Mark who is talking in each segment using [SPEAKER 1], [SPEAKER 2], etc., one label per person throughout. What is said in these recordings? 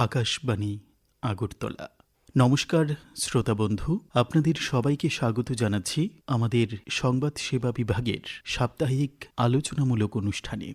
[SPEAKER 1] আকাশবাণী আগরতলা। নমস্কার শ্রোতা বন্ধু, আপনাদের সবাইকে স্বাগত জানাচ্ছি আমাদের সংবাদ সেবা বিভাগের সাপ্তাহিক আলোচনামূলক অনুষ্ঠানে।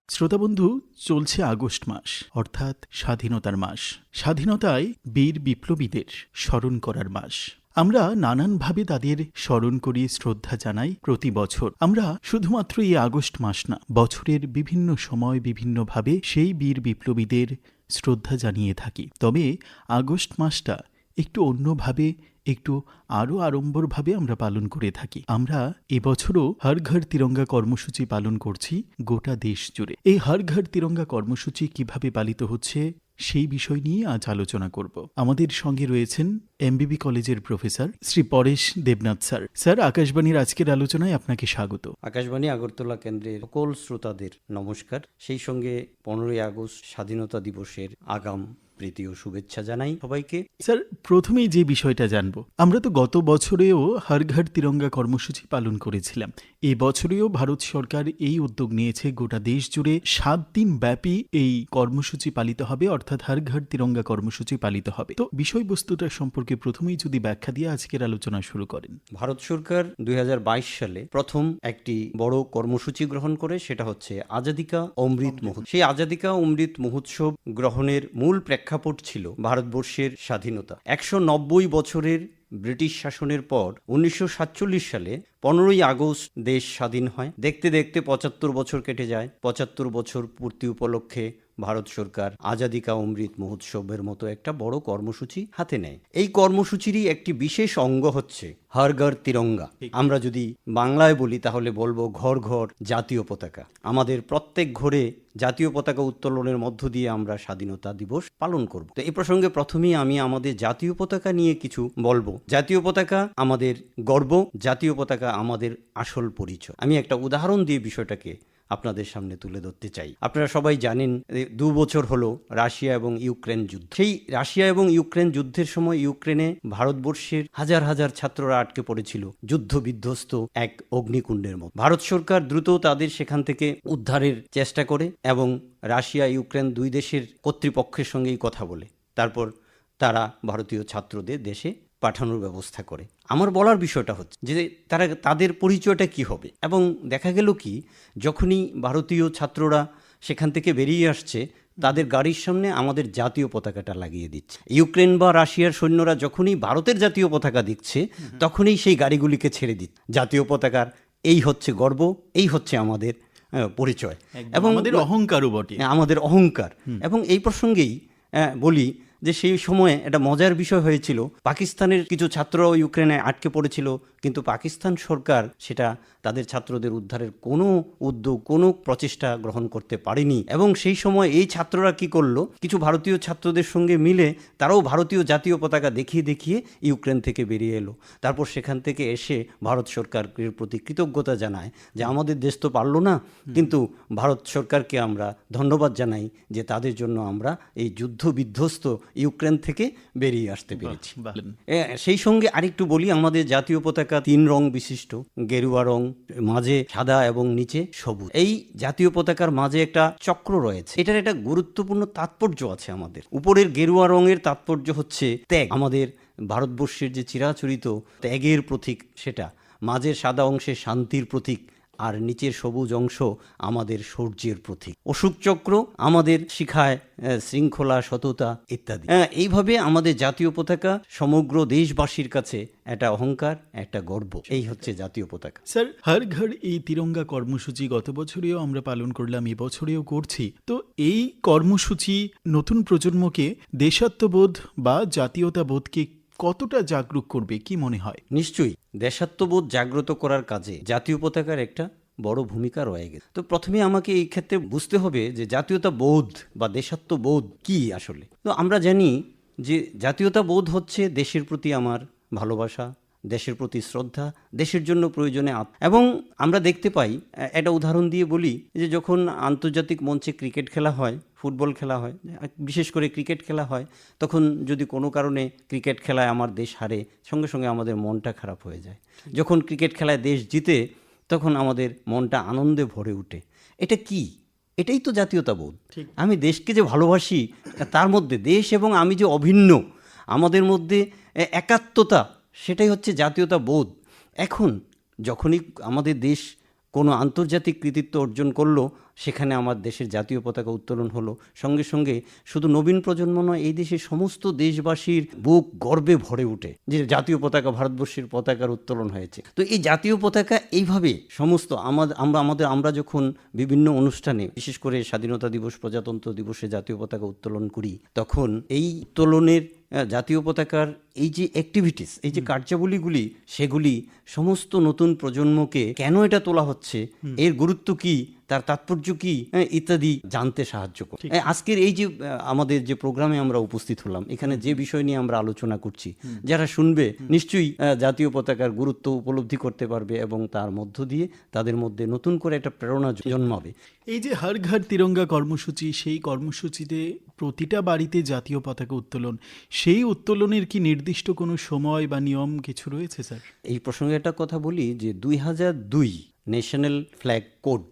[SPEAKER 1] শ্রোতা বন্ধু, চলছে আগস্ট মাস, অর্থাৎ স্বাধীনতার মাস। স্বাধীনতায় বীর বিপ্লবীদের স্মরণ করার মাস। আমরা নানানভাবে তাদের স্মরণ করি, শ্রদ্ধা জানাই প্রতি বছর। আমরা শুধুমাত্র এই আগস্ট মাস না, বছরের বিভিন্ন সময় বিভিন্নভাবে সেই বীর বিপ্লবীদের শ্রদ্ধা জানিয়ে থাকি। তবে আগস্ট মাসটা একটু অন্যভাবে, একটু আরও আড়ম্বরভাবে আমরা পালন করে থাকি। আমরা এবছরও হর ঘর তিরঙ্গা কর্মসূচি পালন করছি গোটা দেশ জুড়ে। এই হর ঘর তিরঙ্গা কর্মসূচি কিভাবে পালিত হচ্ছে সেই বিষয় নিয়ে আজ আলোচনা করব। আমাদের সঙ্গে রয়েছেন এমবিবি কলেজের professor Shri Paresh Debnath sir. Sir, আকাশবাণীর আজকের আলোচনায় আপনাকে স্বাগত।
[SPEAKER 2] আকাশবাণী আগরতলা কেন্দ্রের সকল শ্রোতাদের নমস্কার। সেই সঙ্গে 15ই আগস্ট স্বাধীনতা দিবসের আগাম প্রীতি ও শুভেচ্ছা জানাই সবাইকে।
[SPEAKER 1] স্যার, প্রথমেই যে বিষয়টা জানবো, আমরা তো গত বছরেও হর ঘর তিরঙ্গা কর্মসূচি পালন করেছিলাম। এই বছরেও ভারত সরকার এই উদ্যোগ নিয়েছে, গোটা দেশ জুড়ে 7 দিন ব্যাপী এই কর্মসূচি পালিত হবে, অর্থাৎ হর ঘর তিরঙ্গা কর্মসূচি পালিত হবে। তো বিষয়বস্তুটা সম্পর্কে প্রথমেই যদি ব্যাখ্যা দিয়ে আজকের আলোচনা শুরু করেন।
[SPEAKER 2] ভারত সরকার 2022 সালে প্রথম একটি বড় কর্মসূচি গ্রহণ করে, সেটা হচ্ছে আজাদী কা অমৃত মহোৎসব। সেই আজাদী কা অমৃত মহোৎসব গ্রহণের মূল প্রেক্ষাপট ছিল ভারতবর্ষের স্বাধীনতা। 190 বছরের ব্রিটিশ শাসনের পর 1947 সালে 15ই আগস্ট দেশ স্বাধীন হয়। দেখতে দেখতে 75 বছর কেটে যায়। 75 বছর পূর্তি উপলক্ষে ভারত সরকার আজাদী কা অমৃত মহোৎসবের মতো একটা বড় কর্মসূচি হাতে নেয়। এই কর্মসূচিরই একটি বিশেষ অঙ্গ হচ্ছে হর ঘর তিরঙ্গা। আমরা যদি বাংলায় বলি তাহলে বলবো ঘর ঘর জাতীয় পতাকা। আমাদের প্রত্যেক ঘরে জাতীয় পতাকা উত্তোলনের মধ্য দিয়ে আমরা স্বাধীনতা দিবস পালন করব। তো এই প্রসঙ্গে প্রথমেই আমি আমাদের জাতীয় পতাকা নিয়ে কিছু বলবো। জাতীয় পতাকা আমাদের গর্ব, জাতীয় পতাকা আমাদের আসল পরিচয়। আমি একটা উদাহরণ দিয়ে বিষয়টাকে আপনাদের সামনে তুলে ধরতে চাই। আপনারা সবাই জানেন 2 বছর হলো রাশিয়া এবং ইউক্রেন যুদ্ধ। সেই রাশিয়া এবং ইউক্রেন যুদ্ধের সময় ইউক্রেনে ভারতবর্ষের হাজার হাজার ছাত্ররা আটকে পড়েছিল যুদ্ধ বিধ্বস্ত এক অগ্নিকুণ্ডের মতো। ভারত সরকার দ্রুত তাদের সেখান থেকে উদ্ধারের চেষ্টা করে এবং রাশিয়া ইউক্রেন দুই দেশের কর্তৃপক্ষের সঙ্গেই কথা বলে তারপর তারা ভারতীয় ছাত্রদের দেশে পাঠানোর ব্যবস্থা করে। আমার বলার বিষয়টা হচ্ছে যে তাদের পরিচয়টা কি হবে। এবং দেখা গেল কি, যখনই ভারতীয় ছাত্ররা সেখান থেকে বেরিয়ে আসছে, তাদের গাড়ির সামনে আমাদের জাতীয় পতাকাটা লাগিয়ে দিচ্ছে। ইউক্রেন বা রাশিয়ার সৈন্যরা যখনই ভারতের জাতীয় পতাকা দিচ্ছে, তখনই সেই গাড়িগুলিকে ছেড়ে দিচ্ছে। জাতীয় পতাকার এই হচ্ছে গর্ব, এই হচ্ছে আমাদের পরিচয় এবং
[SPEAKER 1] আমাদের অহংকারও বটে,
[SPEAKER 2] আমাদের অহংকার। এবং এই প্রসঙ্গেই বলি যে সেই সময়ে একটা মজার বিষয় হয়েছিল। পাকিস্তানের কিছু ছাত্ররাও ইউক্রেনে আটকে পড়েছিল, কিন্তু পাকিস্তান সরকার সেটা তাদের ছাত্রদের উদ্ধারের কোনো উদ্যোগ, কোনো প্রচেষ্টা গ্রহণ করতে পারেনি। এবং সেই সময় এই ছাত্ররা কি করলো, কিছু ভারতীয় ছাত্রদের সঙ্গে মিলে তারাও ভারতীয় জাতীয় পতাকা দেখিয়ে দেখিয়ে ইউক্রেন থেকে বেরিয়ে এলো। তারপর সেখান থেকে এসে ভারত সরকারের প্রতি কৃতজ্ঞতা জানায় যে আমাদের দেশ তো পারল না, কিন্তু ভারত সরকারকে আমরা ধন্যবাদ জানাই যে তাদের জন্য আমরা এই যুদ্ধ বিধ্বস্ত ইউক্রেন থেকে বেরিয়ে আসতে পেরেছি। সেই সঙ্গে আরেকটু বলি, আমাদের জাতীয় পতাকা 3 রং বিশিষ্ট, গেরুয়া রং, মাঝে সাদা এবং নিচে সবুজ। এই জাতীয় পতাকার মাঝে একটা চক্র রয়েছে। এটার একটা গুরুত্বপূর্ণ তাৎপর্য আছে। আমাদের উপরের গেরুয়া রঙের তাৎপর্য হচ্ছে ত্যাগ, আমাদের ভারতবর্ষের যে চিরাচরিত ত্যাগের প্রতীক সেটা। মাঝের সাদা অংশে শান্তির প্রতীক, আর নিচের সবুজ অংশ আমাদের শৌর্যের প্রতীক। অশোক চক্র আমাদের শিখায় শৃঙ্খলা, সততা ইত্যাদি। এইভাবে আমাদের জাতীয় পতাকা সমগ্র দেশবাসীর কাছে একটা অহংকার, একটা গর্ব। এই হচ্ছে জাতীয় পতাকা।
[SPEAKER 1] স্যার, হর ঘর এই তিরঙ্গা কর্মসূচি গত বছরেও আমরা পালন করলাম, এবছরেও করছি। তো এই কর্মসূচি নতুন প্রজন্মকে দেশাত্মবোধ বা জাতীয়তাবোধকে কতটা জাগরুক করবে, কি মনে হয়?
[SPEAKER 2] নিশ্চয়ই দেশাত্মবোধ জাগ্রত করার কাজে জাতীয় পতাকার একটা বড় ভূমিকা রয়ে গেছে। তো প্রথমে আমাকে এই ক্ষেত্রে বুঝতে হবে যে জাতীয়তাবোধ বা দেশাত্মবোধ কি আসলে। তো আমরা জানি যে জাতীয়তাবোধ হচ্ছে দেশের প্রতি আমার ভালোবাসা, দেশের প্রতি শ্রদ্ধা, দেশের জন্য প্রয়োজনে এবং আমরা দেখতে পাই, একটা উদাহরণ দিয়ে বলি, যে যখন আন্তর্জাতিক মঞ্চে ক্রিকেট খেলা হয়, ফুটবল খেলা হয়, বিশেষ করে ক্রিকেট খেলা হয়, তখন যদি কোনো কারণে ক্রিকেট খেলায় আমার দেশ হারে, সঙ্গে সঙ্গে আমাদের মনটা খারাপ হয়ে যায়। যখন ক্রিকেট খেলায় দেশ জিতে, তখন আমাদের মনটা আনন্দে ভরে ওঠে। এটা কি? এটাই তো জাতীয়তাবোধ। আমি দেশকে যে ভালোবাসি, তার মধ্যে দেশ এবং আমি যে অভিন্ন, আমাদের মধ্যে একাত্মতা, সেটাই হচ্ছে জাতীয়তাবোধ। এখন যখনই আমাদের দেশ কোনো আন্তর্জাতিক কৃতিত্ব অর্জন করলো, সেখানে আমার দেশের জাতীয় পতাকা উত্তোলন হলো, সঙ্গে সঙ্গে শুধু নবীন প্রজন্ম নয়, এই দেশের সমস্ত দেশবাসীর বুক গর্বে ভরে ওঠে যে জাতীয় পতাকা, ভারতবর্ষের পতাকার উত্তোলন হয়েছে। তো এই জাতীয় পতাকা এইভাবে সমস্ত আমরা যখন বিভিন্ন অনুষ্ঠানে, বিশেষ করে স্বাধীনতা দিবস, প্রজাতন্ত্র দিবসে জাতীয় পতাকা উত্তোলন করি, তখন এই উত্তোলনের জাতীয় পতাকার এই যে অ্যাক্টিভিটিস, এই যে কার্যাবলীগুলি, সেগুলি সমস্ত নতুন প্রজন্মকে কেন এটা তোলা হচ্ছে, এর গুরুত্ব কি, তার তাৎপর্য কি, ইত্যাদি জানতে সাহায্য করে। আজকের এই যে আমাদের যে প্রোগ্রামে আমরা উপস্থিত হলাম, এখানে যে বিষয় নিয়ে আমরা আলোচনা করছি, যারা শুনবে নিশ্চয়ই জাতীয় পতাকার গুরুত্ব উপলব্ধি করতে পারবে এবং তার মধ্য দিয়ে তাদের মধ্যে নতুন করে একটা প্রেরণা জন্মাবে।
[SPEAKER 1] এই যে হর ঘর তিরঙ্গা কর্মসূচি, সেই কর্মসূচিতে প্রতিটা বাড়িতে জাতীয় পতাকা উত্তোলন, সেই উত্তোলনের কি নির্দিষ্ট কোনো সময় বা নিয়ম কিছু রয়েছে স্যার?
[SPEAKER 2] এই প্রসঙ্গে একটা কথা বলি যে 2002 ন্যাশনাল ফ্ল্যাগ কোড,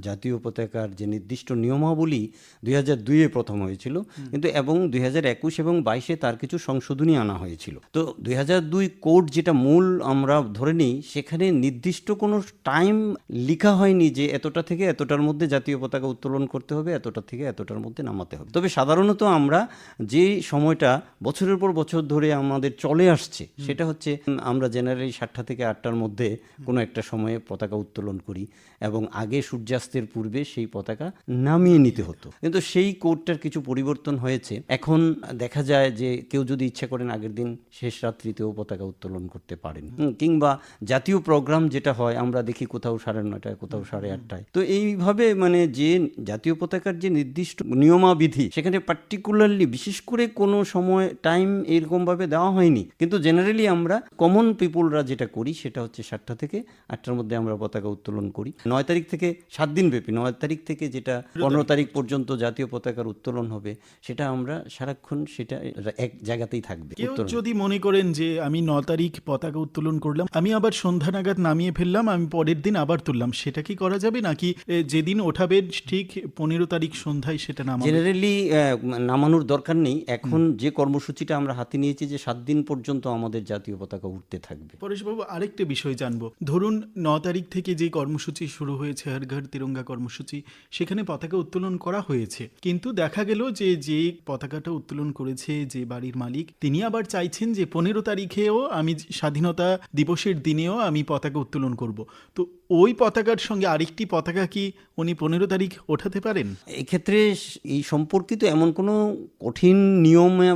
[SPEAKER 2] জাতীয় পতাকার যে নির্দিষ্ট নিয়মাবলী 2002-এ প্রথম হয়েছিল, কিন্তু এবং 2021 এবং 22-এ তার কিছু সংশোধনী আনা হয়েছিল। তো 2002 কোড যেটা মূল আমরা ধরে নিই, সেখানে নির্দিষ্ট কোনো টাইম লেখা হয়নি যে এতটা থেকে এতটার মধ্যে জাতীয় পতাকা উত্তোলন করতে হবে, এতটা থেকে এতটার মধ্যে নামাতে হবে। তবে সাধারণত আমরা যে সময়টা বছরের পর বছর ধরে আমাদের চলে আসছে, সেটা হচ্ছে আমরা জেনারেলি 7টা থেকে 8টার মধ্যে কোনো একটা সময়ে পতাকা উত্তোলন করি এবং আগে সূর্যাস্তের পূর্বে সেই পতাকা নামিয়ে নিতে হতো। কিন্তু সেই কোডটার কিছু পরিবর্তন হয়েছে। এখন দেখা যায় যে কেউ যদি ইচ্ছা করেন আগের দিন শেষ রাত্রিতেও পতাকা উত্তোলন করতে পারেন, কিংবা জাতীয় প্রোগ্রাম যেটা হয় আমরা দেখি কোথাও 9:30, কোথাও 8:30। তো এইভাবে মানে যে জাতীয় পতাকার যে নির্দিষ্ট নিয়মাবিধি, সেখানে পার্টিকুলারলি বিশেষ করে কোনো সময় টাইম এরকমভাবে দেওয়া হয়নি। কিন্তু জেনারেলি আমরা কমন পিপুলরা যেটা করি সেটা হচ্ছে 7টা থেকে 8টার মধ্যে আমরা পতাকা উত্তোলন করি। 9 তারিখ থেকে 7 দিন ব্যাপী, 9 তারিখ থেকে যেটা 15 তারিখ পর্যন্ত জাতীয় পতাকার উত্তোলন হবে, সেটা আমরা সারাক্ষণ সেটা এক জায়গাতেই থাকবে।
[SPEAKER 1] কেউ যদি মনে করেন যে আমি 9 তারিখ পতাকা উত্তোলন করলাম, আমি আবার সন্ধ্যা নাগাদ নামিয়ে ফেললাম, আমি পরের দিন আবার তুললাম, সেটা কি করা যাবে, নাকি যেদিন ওঠাবেন ঠিক 15 তারিখ সন্ধ্যায় সেটা নামাবে?
[SPEAKER 2] জেনারেলি নামানোর দরকার নেই। এখন যে কর্মসূচিটা আমরা হাতে নিয়েছি যে 7 দিন পর্যন্ত আমাদের জাতীয় পতাকা উঠতে থাকবে।
[SPEAKER 1] পরেশবাবু, আরেকটা বিষয় জানবো। ধরুন 9 তারিখ থেকে যে কর্মসূচি শুরু হয়েছে, হর ঘর তিরঙ্গা কর্মসূচি, সেখানে পতাকা উত্তোলন করা হয়েছে, কিন্তু দেখা গেল যে পতাকাটা উত্তোলন করেছে যে বাড়ির মালিক, তিনি আবার চাইছেন যে 15 তারিখেও আমি স্বাধীনতা দিবসের দিনেও আমি পতাকা উত্তোলন করব। তো ওই পতাকার সঙ্গে আরেকটি পতাকা কি উনি 15 তারিখ ওঠাতে পারেন?
[SPEAKER 2] এক্ষেত্রে এই সম্পর্কিত এমন কোনো কঠিন নিয়মে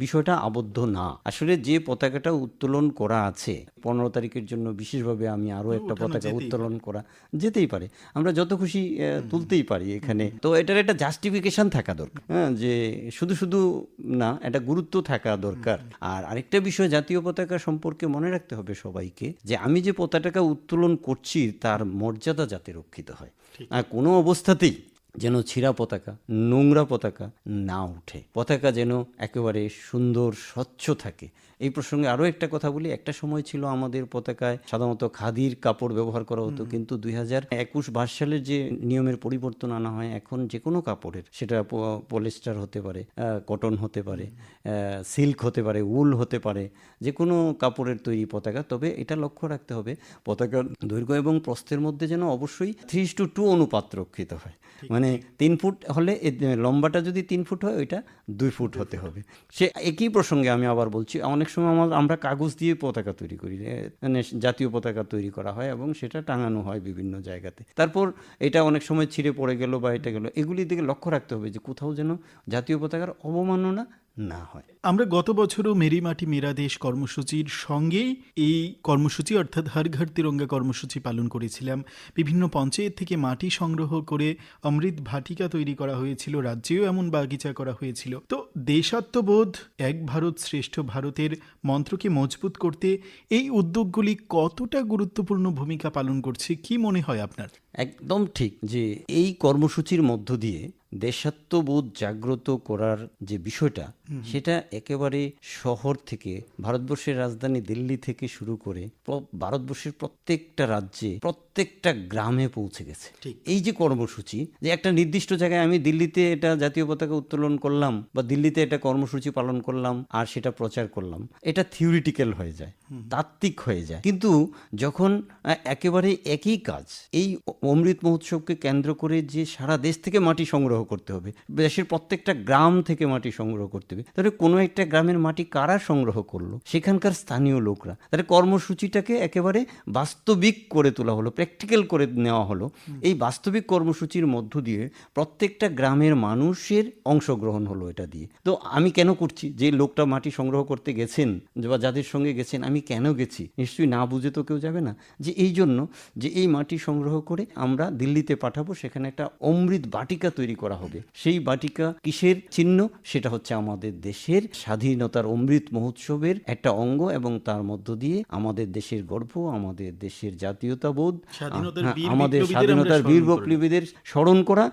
[SPEAKER 2] বিষয়টা আবদ্ধ না। আসলে যে পতাকাটা উত্তোলন করা আছে 15 তারিখের জন্য বিশেষভাবে আমি আরও একটা পতাকা উত্তোলন করা যেতেই পারে, আমরা যত খুশি তুলতেই পারি এখানে। তো এটার একটা জাস্টিফিকেশন থাকা দরকার, হ্যাঁ, যে শুধু শুধু না, একটা গুরুত্ব থাকা দরকার। আর আরেকটা বিষয় জাতীয় পতাকা সম্পর্কে মনে রাখতে হবে সবাইকে, যে আমি যে পতাকাটা উত্তোলন করছি তার মর্যাদা যাতে রক্ষিত হয়, আর কোনো অবস্থাতেই যেন ছিঁড়া পতাকা, নোংরা পতাকা না উঠে, পতাকা যেন একেবারে সুন্দর স্বচ্ছ থাকে। এই প্রসঙ্গে আরও একটা কথা বলি, একটা সময় ছিল আমাদের পতাকায় সাধারণত খাদির কাপড় ব্যবহার করা হতো, কিন্তু 2021-22 সালের যে নিয়মের পরিবর্তন আনা হয়, এখন যে কোনো কাপড়ের, সেটা পলিস্টার হতে পারে, কটন হতে পারে, সিল্ক হতে পারে, উল হতে পারে, যে কোনো কাপড়ের তৈরি পতাকা। তবে এটা লক্ষ্য রাখতে হবে পতাকার দৈর্ঘ্য এবং প্রস্থের মধ্যে যেন অবশ্যই 3:2 অনুপাত রক্ষিত হয়। মানে 3 ফুট হলে লম্বাটা যদি 3 ফুট হয়, ওইটা 2 ফুট হতে হবে। সে একই প্রসঙ্গে আমি আবার বলছি, অনেক সময় আমরা কাগজ দিয়ে পতাকা তৈরি করি, মানে জাতীয় পতাকা তৈরি করা হয় এবং সেটা টাঙানো হয় বিভিন্ন জায়গাতে। তারপর এটা অনেক সময় ছিঁড়ে পড়ে গেল বা এটা গেল, এগুলির দিকে লক্ষ্য রাখতে হবে যে কোথাও যেন জাতীয় পতাকার অবমাননা না হয়।
[SPEAKER 1] আমরা গত বছরও মেরি মাটি মেরা দেশ কর্মসূচির সঙ্গেই এই কর্মসূচি অর্থাৎ হর ঘর তিরঙ্গা কর্মসূচি পালন করেছিলাম। বিভিন্ন পঞ্চায়েত থেকে মাটি সংগ্রহ করে অমৃত ভাটিকা তৈরি করা হয়েছিল, রাজ্যেও এমন বাগিচা করা হয়েছিল। তো দেশাত্মবোধ, এক ভারত শ্রেষ্ঠ ভারতের মন্ত্রকে মজবুত করতে এই উদ্যোগগুলি কতটা গুরুত্বপূর্ণ ভূমিকা পালন করছে, কি মনে হয় আপনার?
[SPEAKER 2] একদম ঠিক, যে এই কর্মসূচির মধ্য দিয়ে দেশাত্মবোধ জাগ্রত করার যে বিষয়টা, সেটা একেবারে শহর থেকে, ভারতবর্ষের রাজধানী দিল্লি থেকে শুরু করে ভারতবর্ষের প্রত্যেকটা রাজ্যে, প্রত্যেক প্রত্যেকটা গ্রামে পৌঁছে গেছে।
[SPEAKER 1] ঠিক।
[SPEAKER 2] এই যে কর্মসূচি, যে একটা নির্দিষ্ট জায়গায় আমি দিল্লিতে এটা জাতীয় পতাকা উত্তোলন করলাম বা দিল্লিতে এটা কর্মসূচি পালন করলাম আর সেটা প্রচার করলাম, এটা থিওরিটিক্যাল হয়ে যায়, তাত্ত্বিক হয়ে যায়। কিন্তু যখন একেবারে একই কাজ এই অমৃত মহোৎসবকে কেন্দ্র করে যে সারা দেশ থেকে মাটি সংগ্রহ করতে হবে, দেশের প্রত্যেকটা গ্রাম থেকে মাটি সংগ্রহ করতে হবে, তাহলে কোনো একটা গ্রামের মাটি কারা সংগ্রহ করলো? সেখানকার স্থানীয় লোকরা। তাহলে কর্মসূচিটাকে একেবারে বাস্তবিক করে তোলা হলো, প্র্যাকটিক্যাল করে নেওয়া হলো। এই বাস্তবিক কর্মসূচির মধ্য দিয়ে প্রত্যেকটা গ্রামের মানুষের অংশগ্রহণ হলো এটা দিয়ে। তো আমি কেন করছি? যে লোকটা মাটি সংগ্রহ করতে গেছেন বা যাদের সঙ্গে গেছেন, আমি কেন গেছি? নিশ্চয়ই না বুঝে তো কেউ যাবে না। যে এই জন্য যে এই মাটি সংগ্রহ করে আমরা দিল্লিতে পাঠাবো, সেখানে একটা অমৃত বাটিকা তৈরি করা হবে। সেই বাটিকা কিসের চিহ্ন? সেটা হচ্ছে আমাদের দেশের স্বাধীনতার অমৃত মহোৎসবের একটা অঙ্গ, এবং তার মধ্য দিয়ে আমাদের দেশের গর্ব, আমাদের দেশের জাতীয়তাবোধ, আমাদের স্বাধীনতার বীর বিপ্লবীদের স্মরণ করা,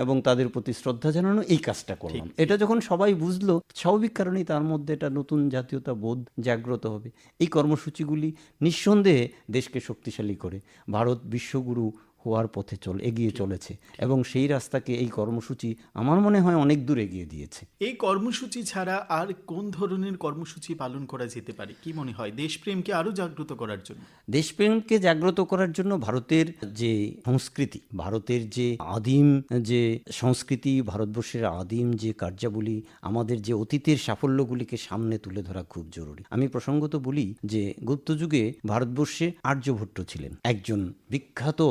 [SPEAKER 2] এবং তাদের প্রতি শ্রদ্ধা জানানো, এই কাজটা করলাম। এটা যখন সবাই বুঝলো, স্বাভাবিক কারণেই তার মধ্যে একটা নতুন জাতীয়তা বোধ জাগ্রত হবে। এই কর্মসূচিগুলি নিঃসন্দেহে দেশকে শক্তিশালী করে ভারত বিশ্বগুরু হওয়ার পথে এগিয়ে চলেছে, এবং সেই রাস্তাকে এই কর্মসূচি আমার মনে হয় অনেক দূর এগিয়ে দিয়েছে।
[SPEAKER 1] এই কর্মসূচি ছাড়া আর কোন ধরনের কর্মসূচি পালন করা যেতে পারে, কি মনে হয়, দেশপ্রেমকে আরো জাগ্রত করার জন্য?
[SPEAKER 2] দেশপ্রেমকে জাগ্রত করার জন্য ভারতের যে সংস্কৃতি, ভারতের যে আদিম যে সংস্কৃতি, ভারতবর্ষের আদিম যে কার্যাবলী, আমাদের যে অতীতের সাফল্যগুলিকে সামনে তুলে ধরা খুব জরুরি। আমি প্রসঙ্গত বলি যে গুপ্তযুগে ভারতবর্ষে আর্যভট্ট ছিলেন একজন বিখ্যাত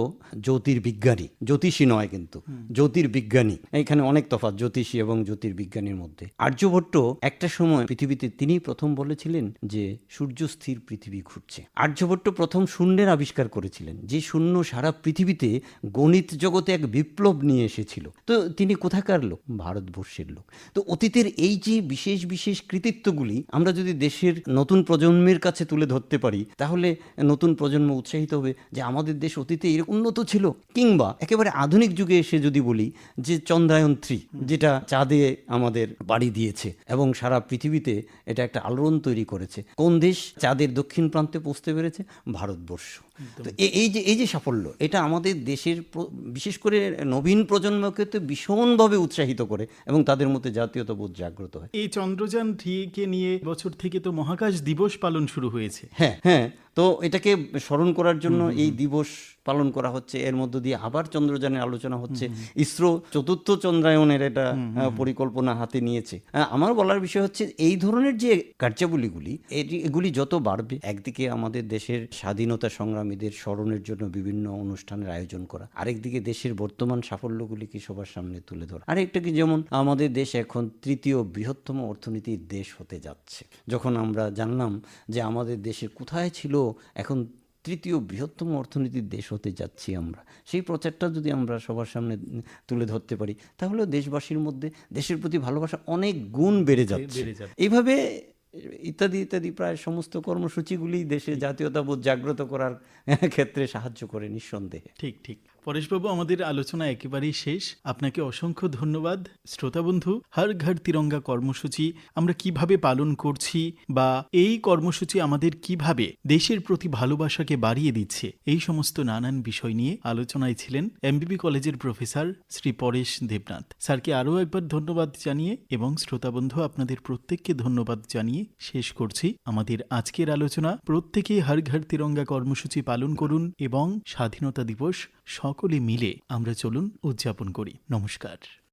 [SPEAKER 2] জ্যোতির্বিজ্ঞানী, জ্যোতিষী নয় কিন্তু জ্যোতির্বিজ্ঞানী। এখানে অনেক তফাৎ জ্যোতিষী এবং জ্যোতির্বিজ্ঞানীর মধ্যে। আর্যভট্ট একটা সময় পৃথিবীতে তিনি প্রথম বলেছিলেন যে সূর্য স্থির পৃথিবী ঘুরছে। আর্যভট্ট প্রথম শূন্যের আবিষ্কার করেছিলেন, যে শূন্য সারা পৃথিবীতে গণিত জগতে এক বিপ্লব নিয়ে এসেছিল। তো তিনি কোথাকার লোক? ভারতবর্ষের লোক। তো অতীতের এই যে বিশেষ বিশেষ কৃতিত্বগুলি আমরা যদি দেশের নতুন প্রজন্মের কাছে তুলে ধরতে পারি, তাহলে নতুন প্রজন্ম উৎসাহিত হবে যে আমাদের দেশ অতীতে এরকম উন্নত ছিল। কিংবা একেবারে আধুনিক যুগে এসে যদি বলি যে চন্দ্রায়ন 3 যেটা চাঁদে আমাদের বাড়ি দিয়েছে এবং সারা পৃথিবীতে এটা একটা আলোড়ন তৈরি করেছে, কোন দেশ চাঁদের দক্ষিণ প্রান্তে পৌঁছতে পেরেছে? ভারতবর্ষ। তো এই যে সাফল্য, এটা আমাদের দেশের বিশেষ করে নবীন প্রজন্মকে তো ভীষণভাবে উৎসাহিত করে এবং তাদের মধ্যে জাতীয়তাবোধ জাগ্রত হয়।
[SPEAKER 1] এই চন্দ্রযান 3 কে নিয়ে বছর থেকে তো মহাকাশ দিবস পালন শুরু হয়েছে।
[SPEAKER 2] হ্যাঁ, তো এটাকে স্মরণ করার জন্য এই দিবস পালন করা হচ্ছে। এর মধ্য দিয়ে আবার চন্দ্রযানের আলোচনা হচ্ছে। ইসরো চতুর্থ চন্দ্রায়নের এটা পরিকল্পনা হাতে নিয়েছে। আমার বলার বিষয় হচ্ছে এই ধরনের যে কার্যাবলীগুলি, এগুলি যত বাড়বে, একদিকে আমাদের দেশের স্বাধীনতা সংগ্রামীদের স্মরণের জন্য বিভিন্ন অনুষ্ঠানের আয়োজন করা, আরেকদিকে দেশের বর্তমান সাফল্যগুলিকে সবার সামনে তুলে ধরা। আরেকটা কি, যেমন আমাদের দেশ এখন তৃতীয় বৃহত্তম অর্থনীতির দেশ হতে যাচ্ছে। যখন আমরা জানলাম যে আমাদের দেশে কোথায় ছিল, এখন তৃতীয় বৃহত্তম অর্থনীতির দেশ হতে যাচ্ছি আমরা, সেই প্রচারটা যদি আমরা সবার সামনে তুলে ধরতে পারি, তাহলে দেশবাসীর মধ্যে দেশের প্রতি ভালোবাসা অনেক গুণ বেড়ে যাচ্ছে। এইভাবে ইত্যাদি ইত্যাদি প্রায় সমস্ত কর্মসূচিগুলি দেশে জাতীয়তাবোধ জাগ্রত করার ক্ষেত্রে সাহায্য করে নিঃসন্দেহে।
[SPEAKER 1] ঠিক পরেশবাবু, আমাদের আলোচনা একেবারেই শেষ। আপনাকে অসংখ্য ধন্যবাদ। শ্রোতা বন্ধু, হর ঘর তিরঙ্গা কর্মসূচি আমরা কিভাবে পালন করছি বা এই কর্মসূচি আমাদের কিভাবে দেশের প্রতি ভালোবাসাকে বাড়িয়ে দিচ্ছে, এই সমস্ত নানান বিষয় নিয়ে আলোচনায় ছিলেন এমবিবি কলেজের প্রফেসর শ্রী পরেশ দেবনাথ। স্যারকে আরও একবার ধন্যবাদ জানিয়ে এবং শ্রোতা বন্ধু আপনাদের প্রত্যেককে ধন্যবাদ জানিয়ে শেষ করছি আমাদের আজকের আলোচনা। প্রত্যেকেই হর ঘর তিরঙ্গা কর্মসূচি পালন করুন এবং স্বাধীনতা দিবস সকলে মিলে আমরা চলুন উদযাপন করি। নমস্কার।